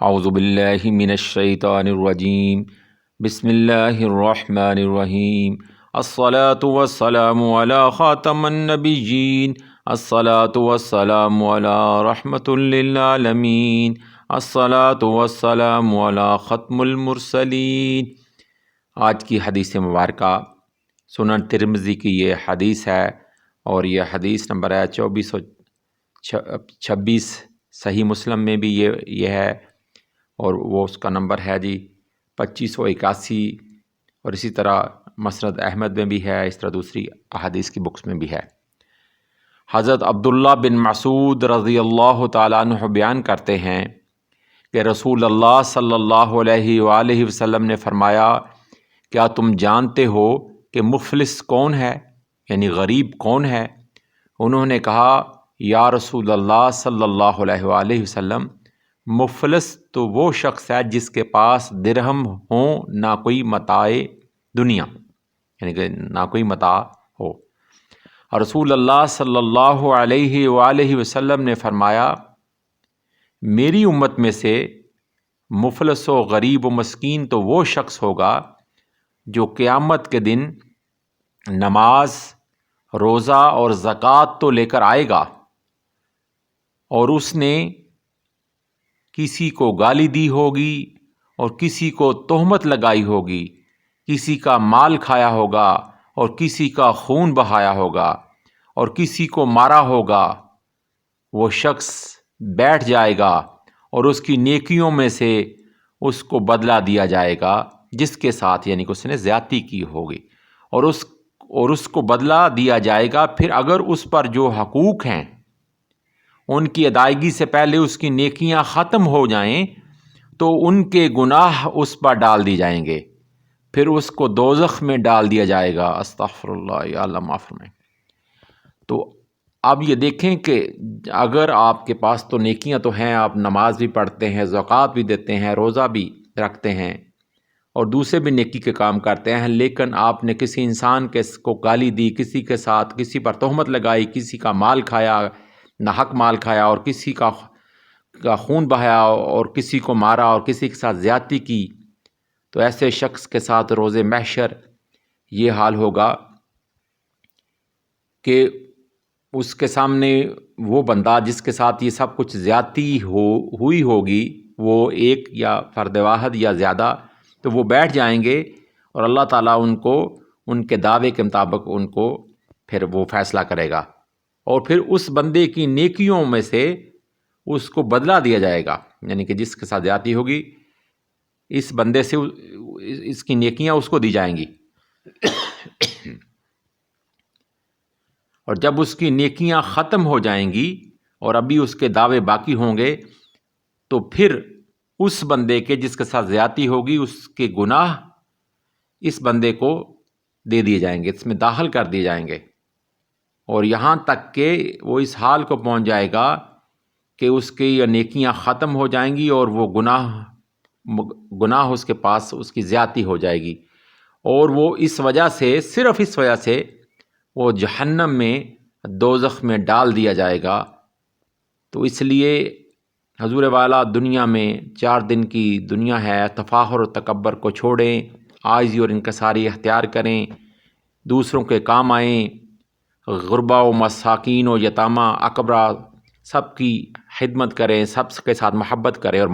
اعوذ باللہ من الشیطان الرجیم بسم اللہ الرحمن الرحیم الصلاة والسلام علی خاتم النبیین الصلاة والسلام علی رحمت للعالمین الصلاة والسلام علی ختم المرسلین۔ آج کی حدیث مبارکہ سنن ترمذی کی یہ حدیث ہے اور یہ حدیث نمبر ہے 2426۔ صحیح مسلم میں بھی یہ ہے اور وہ اس کا نمبر ہے 2581، اور اسی طرح مسند احمد میں بھی ہے، اس طرح دوسری احادیث کی بکس میں بھی ہے۔ حضرت عبداللہ بن مسعود رضی اللہ تعالیٰ عنہ بیان کرتے ہیں کہ رسول اللہ صلی اللہ علیہ وآلہ وسلم نے فرمایا، کیا تم جانتے ہو کہ مفلس کون ہے، یعنی غریب کون ہے؟ انہوں نے کہا، یا رسول اللہ صلی اللہ علیہ وآلہ وسلم، مفلس تو وہ شخص ہے جس کے پاس درہم ہوں نہ کوئی متاع دنیا، یعنی کہ نہ کوئی متاع ہو۔ اور رسول اللہ صلی اللہ علیہ وآلہ وسلم نے فرمایا، میری امت میں سے مفلس و غریب و مسکین تو وہ شخص ہوگا جو قیامت کے دن نماز، روزہ اور زکوٰۃ تو لے کر آئے گا، اور اس نے کسی کو گالی دی ہوگی اور کسی کو تہمت لگائی ہوگی، کسی کا مال کھایا ہوگا اور کسی کا خون بہایا ہوگا اور کسی کو مارا ہوگا۔ وہ شخص بیٹھ جائے گا اور اس کی نیکیوں میں سے اس کو بدلہ دیا جائے گا جس کے ساتھ، یعنی کہ اس نے زیادتی کی ہوگی، اور اس کو بدلہ دیا جائے گا۔ پھر اگر اس پر جو حقوق ہیں ان کی ادائیگی سے پہلے اس کی نیکیاں ختم ہو جائیں تو ان کے گناہ اس پر ڈال دی جائیں گے، پھر اس کو دوزخ میں ڈال دیا جائے گا۔ استغفر اللہ، یا اللہ معاف فرمائیں۔ تو اب یہ دیکھیں کہ اگر آپ کے پاس تو نیکیاں تو ہیں، آپ نماز بھی پڑھتے ہیں، زکوٰۃ بھی دیتے ہیں، روزہ بھی رکھتے ہیں اور دوسرے بھی نیکی کے کام کرتے ہیں، لیکن آپ نے کسی انسان کو گالی دی، کسی کے ساتھ کسی پر تہمت لگائی، کسی کا مال کھایا، ناحق مال کھایا، اور کسی کا خون بہایا اور کسی کو مارا اور کسی کے ساتھ زیادتی کی، تو ایسے شخص کے ساتھ روز محشر یہ حال ہوگا کہ اس کے سامنے وہ بندہ جس کے ساتھ یہ سب کچھ زیادتی ہوئی ہوگی، وہ ایک یا فرد واحد یا زیادہ، تو وہ بیٹھ جائیں گے اور اللہ تعالیٰ ان کو ان کے دعوے کے مطابق ان کو پھر وہ فیصلہ کرے گا، اور پھر اس بندے کی نیکیوں میں سے اس کو بدلہ دیا جائے گا، یعنی کہ جس کے ساتھ زیادتی ہوگی اس بندے سے اس کی نیکیاں اس کو دی جائیں گی، اور جب اس کی نیکیاں ختم ہو جائیں گی اور ابھی اس کے دعوے باقی ہوں گے تو پھر اس بندے کے جس کے ساتھ زیادتی ہوگی اس کے گناہ اس بندے کو دے دیے جائیں گے، اس میں داخل کر دیے جائیں گے، اور یہاں تک کہ وہ اس حال کو پہنچ جائے گا کہ اس کی نیکیاں ختم ہو جائیں گی اور وہ گناہ اس کے پاس اس کی زیادتی ہو جائے گی، اور وہ اس وجہ سے، صرف اس وجہ سے وہ جہنم میں، دوزخ میں ڈال دیا جائے گا۔ تو اس لیے حضور والا دنیا میں 4 دن کی دنیا ہے، تفاخر و تکبر کو چھوڑیں، عاجزی اور انکساری اختیار کریں، دوسروں کے کام آئیں، غربا و مساکین و یتامہ اقربا سب کی خدمت کریں، سب کے ساتھ محبت کریں اور